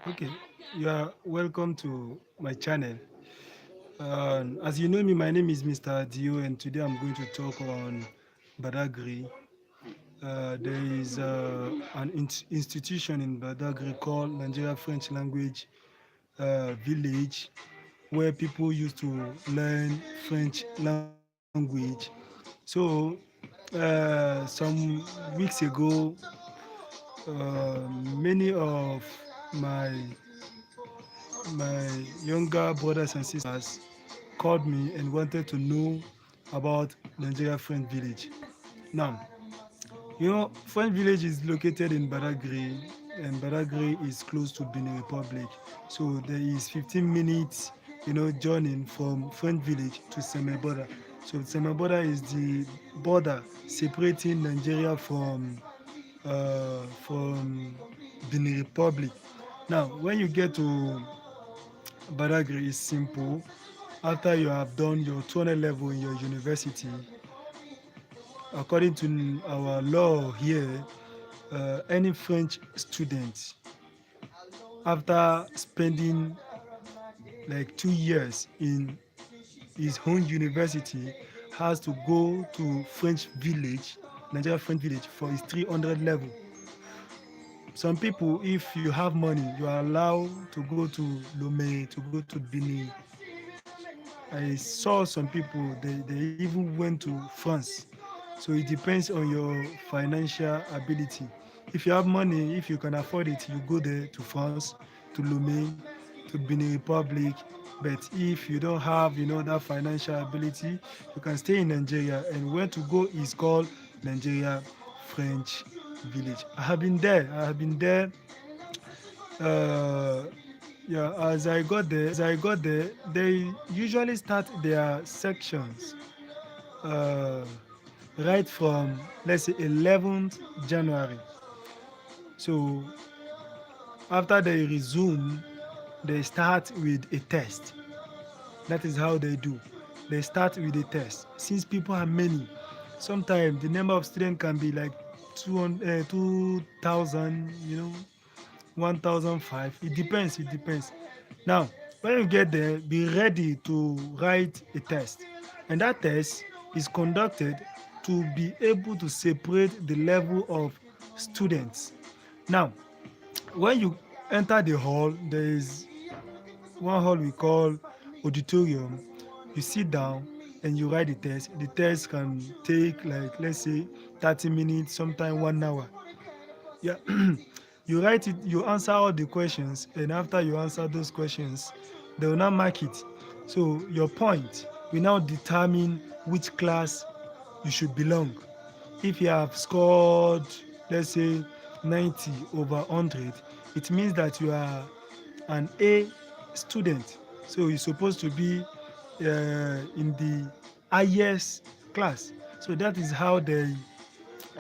Okay, you are welcome to my channel. As you know me, my name is Mr. Dio, and today I'm going to talk on Badagry. There is an institution in Badagry called Nigeria French Language Village, where people used to learn French language. So, some weeks ago, many of my my younger brothers and sisters called me and wanted to know about Nigeria French Village. Now, French Village is located in Badagry, and Badagry is close to Benin Republic. So there is 15 minutes, journey from French Village to Semeboda. So Semeboda is the border separating Nigeria from Benin Republic. Now, when you get to Badagry, it's simple. After you have done your 200 level in your university, according to our law here, any French student, after spending like 2 years in his own university, has to go to French village, Nigeria French village, for his 300 level. Some people, if you have money, you are allowed to go to Lome, to go to Benin. I saw some people, they even went to France. So it depends on your financial ability. If you have money, if you can afford it, you go there to France, to Lome, to Benin Republic. But if you don't have, that financial ability, you can stay in Nigeria. And where to go is called Nigeria French Village. I have been there. I have been there. Uh, yeah, as I got there, they usually start their sections uh, right from, let's say, 11th January. So after they resume, they start with a test. That is how they do. They start with a test. Since people are many, sometimes the number of students can be like 200, 2,000, 1,005. It depends. It depends. Now, when you get there, be ready to write a test. And that test is conducted to be able to separate the level of students. Now, when you enter the hall, there is one hall we call auditorium. You sit down and you write the test. The test can take, like, let's say, 30 minutes, sometimes 1 hour. Yeah. You write it, you answer all the questions, and after you answer those questions, they will now mark it. So your point will now determine which class you should belong. If you have scored, let's say, 90 over 100, it means that you are an A student. So you're supposed to be in the highest class. So that is how they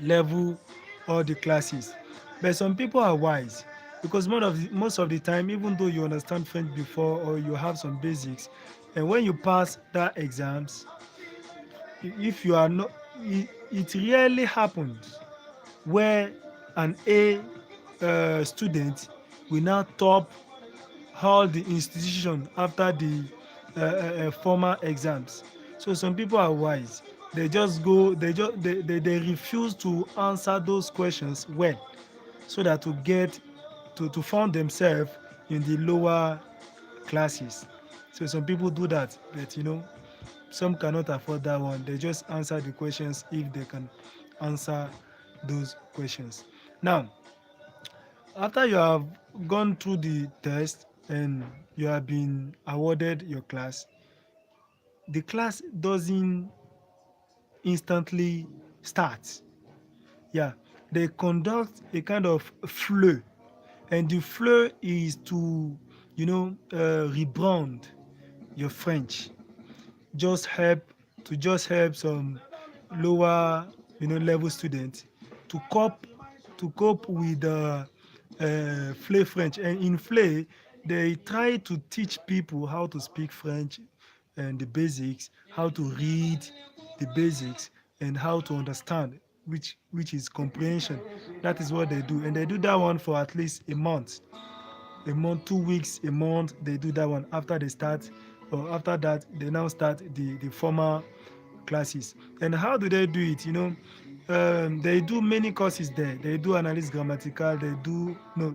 level all the classes. But some people are wise, because most of the time, even though you understand French before or you have some basics, and when you pass that exams, if you are not, it rarely happens where an A student will now top all the institution after the formal exams. So some people are wise. They just go, they refuse to answer those questions well, so that to get to find themselves in the lower classes. So some people do that, but some cannot afford that one. They just answer the questions if they can answer those questions. Now, after you have gone through the test and you have been awarded your class, the class doesn't instantly start. Yeah, they conduct a kind of flow, and the flow is to, rebrand your French. Just help some lower level students to cope with FLE French. And in FLE, they try to teach people how to speak French and the basics, how to read the basics, and how to understand which is comprehension. That is what they do, and they do that one for at least a month, 2 weeks, a month. They do that one after they start, or after that they now start the formal classes. And how do they do it? They do many courses there. They do analysis grammatical. They do no,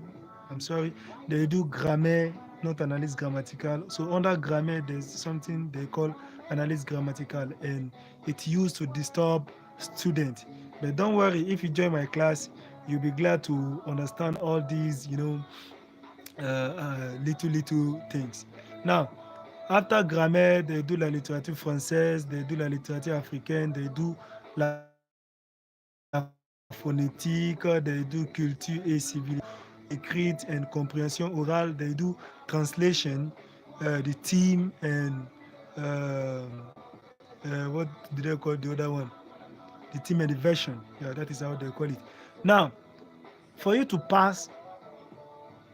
I'm sorry. They do grammar, not analysis grammatical. So under grammar, there's something they call analysis grammatical, and it's used to disturb students. But don't worry, if you join my class, you'll be glad to understand all these, little things. Now, after grammaire, they do la littérature française, they do la littérature africaine, they do la phonétique, they do culture et civilisation, écrite and compréhension orale, they do translation, the team, and what do they call the other one? The team and the version. Yeah, that is how they call it. Now, for you to pass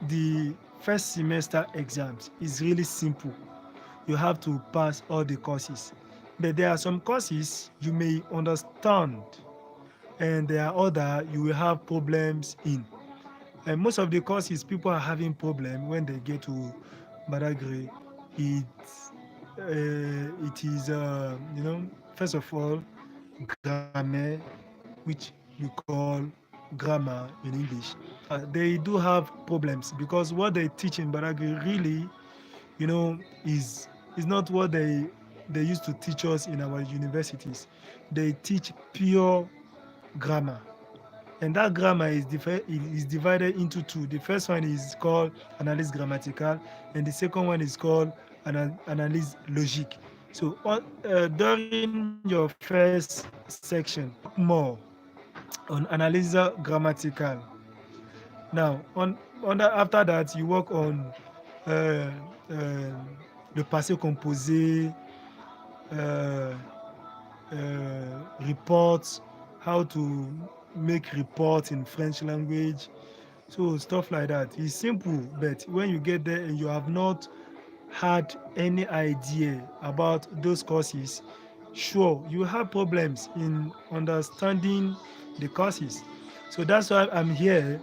the first semester exams is really simple. You have to pass all the courses. But there are some courses you may understand, and there are other you will have problems in. And most of the courses people are having problem when they get to Badagry. It it is first of all grammar, which we call grammar in English. They do have problems because what they teach in Badagry really, is not what they used to teach us in our universities. They teach pure grammar, and that grammar is divided into two. The first one is called analyse grammatical, and the second one is called analyse logique. So during your first section, more on analyse grammatical. Now, after that, you work on uh, uh, le passé composé, uh, reports, how to make reports in French language. So stuff like that. It's simple, but when you get there and you have not had any idea about those courses, sure, you have problems in understanding the courses. So that's why I'm here,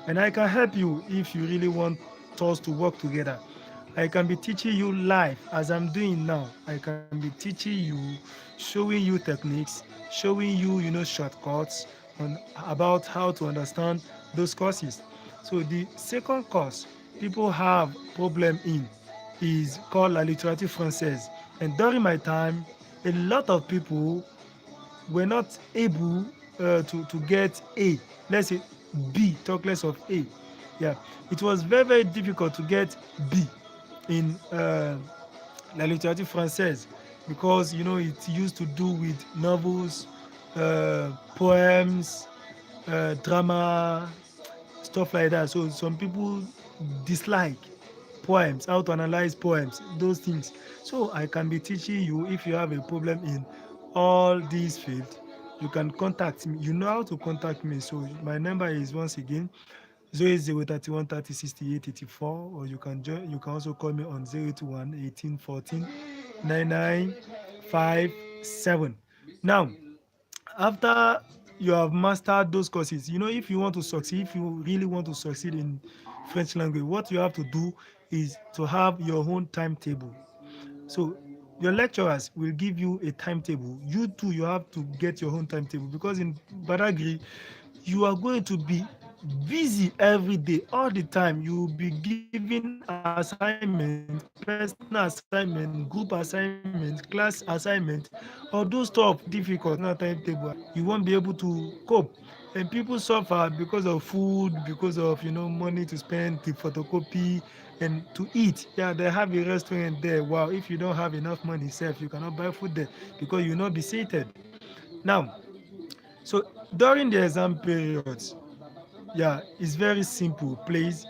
and I can help you if you really want us to work together. I can be teaching you live as I'm doing now. I can be teaching you, showing you techniques, showing you, shortcuts on about how to understand those courses. So the second course people have problem in is called la littérature française. And during my time, a lot of people were not able to get A. Let's say B, talk less of A. Yeah, it was very difficult to get B in la littérature française because it used to do with novels, poems, drama, stuff like that. So some people dislike poems, how to analyze poems, those things. So I can be teaching you if you have a problem in all these fields. You can contact me. You know how to contact me. So my number is once again 08031 30 68 84, or you can join. You can also call me on 081 18 14 9957. Now, after you have mastered those courses, if you want to succeed, if you really want to succeed in French language, what you have to do is to have your own timetable. So your lecturers will give you a timetable. You too, you have to get your own timetable because in Badagry, you are going to be busy every day, all the time. You will be given assignment, personal assignment, group assignment, class assignment, all those stuff difficult. Now timetable, you won't be able to cope. And people suffer because of food, because of money to spend, the photocopy, and to eat. Yeah, they have a restaurant there. Wow, if you don't have enough money self, you cannot buy food there because you will not be seated. Now, so during the exam periods, yeah, it's very simple. Please,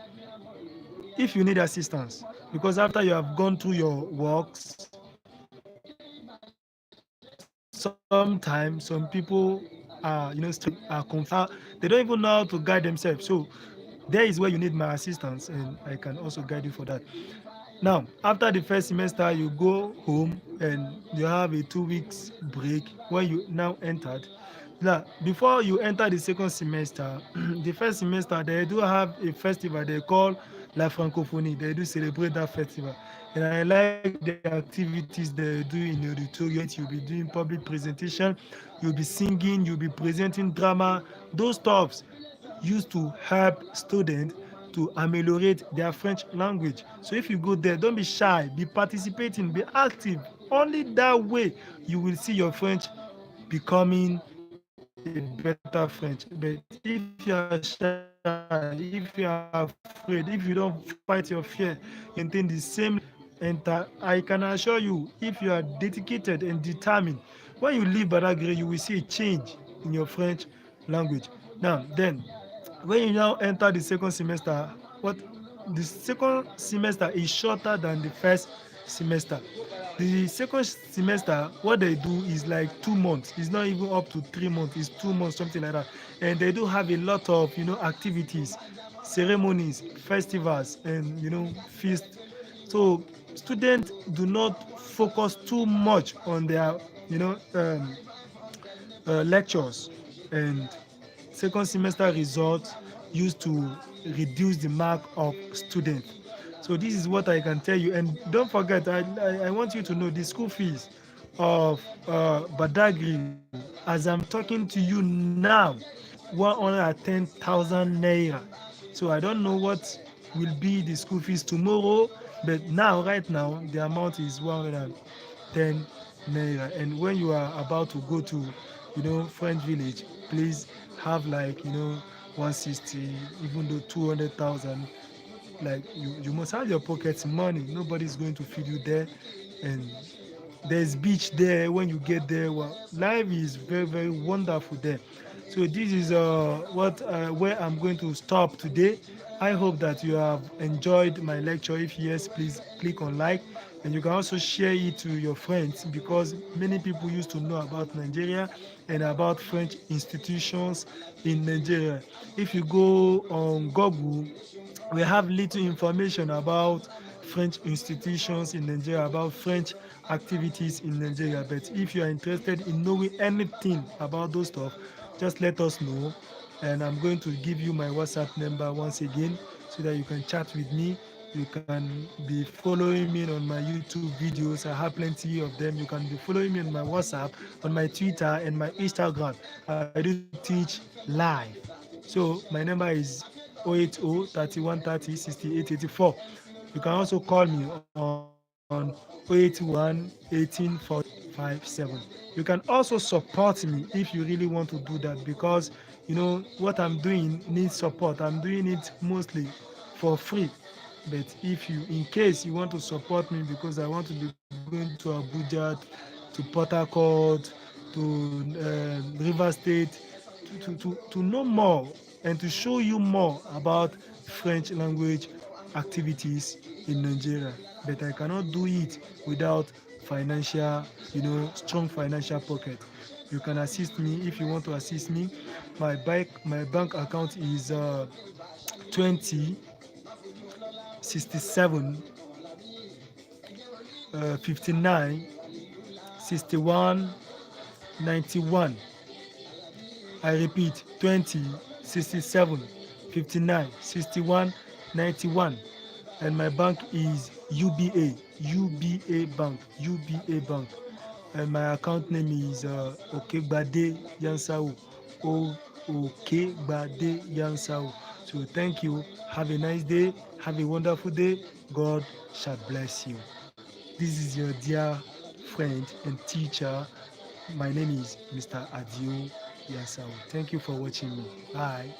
if you need assistance, because after you have gone through your works, sometimes some people are, stressed, are confused, they don't even know how to guide themselves. So there is where you need my assistance, and I can also guide you for that. Now, after the first semester, you go home and you have a 2 weeks break when you now entered. Now, before you enter the second semester, the first semester they do have a festival they call La Francophonie. They do celebrate that festival. And I like the activities they do in the auditorium. You'll be doing public presentation, you'll be singing, you'll be presenting drama. Those stuffs used to help students to ameliorate their French language. So if you go there, don't be shy, be participating, be active. Only that way you will see your French becoming a better French. But if you are shy, if you are afraid, if you don't fight your fear, you maintain the same level, and I can assure you, if you are dedicated and determined, when you leave Badagry, you will see a change in your French language. Now, then, when you now enter the second semester, what the second semester is shorter than the first semester. The second semester, what they do is like 2 months. It's not even up to 3 months. It's 2 months, something like that. And they do have a lot of activities, ceremonies, festivals, and feasts. So students do not focus too much on their you know um, lectures, and second semester results used to reduce the mark of students. So this is what I can tell you. And don't forget, I want you to know the school fees of Badagry, as I'm talking to you now, 110,000 naira. So I don't know what will be the school fees tomorrow, but now, right now, the amount is 110 naira. And when you are about to go to, French village, please have like, 160, even though 200,000. Like you must have your pocket money. Nobody's going to feed you there, and there's beach there. When you get there, well, life is very very wonderful there. So this is what where I'm going to stop today. I hope that you have enjoyed my lecture. If yes, please click on like, and you can also share it to your friends, because many people used to know about Nigeria and about French institutions in Nigeria. If you go on Google, we have little information about French institutions in Nigeria, about French activities in Nigeria. But if you are interested in knowing anything about those stuff, just let us know. And I'm going to give you my WhatsApp number once again so that you can chat with me. You can be following me on my YouTube videos. I have plenty of them. You can be following me on my WhatsApp, on my Twitter, and my Instagram. I do teach live. So my number is 080 31 30 68 84. You can also call me on 081 18 40 You can also support me if you really want to do that, because what I'm doing needs support. I'm doing it mostly for free. But if you, in case you want to support me, because I want to be going to Abuja, to Port Harcourt, to River State, to know more and to show you more about French language activities in Nigeria. But I cannot do it without financial, strong financial pocket. You can assist me if you want to assist me. My bank account is 20 67 59 61 91. I repeat, 20 67 59 61 91. And my bank is UBA Bank, UBA Bank. And my account name is Okegbade Yansao, Okegbade Yansao. So thank you. Have a nice day. Have a wonderful day. God shall bless you. This is your dear friend and teacher. My name is Mr. Adio Yansao. Thank you for watching me. Bye.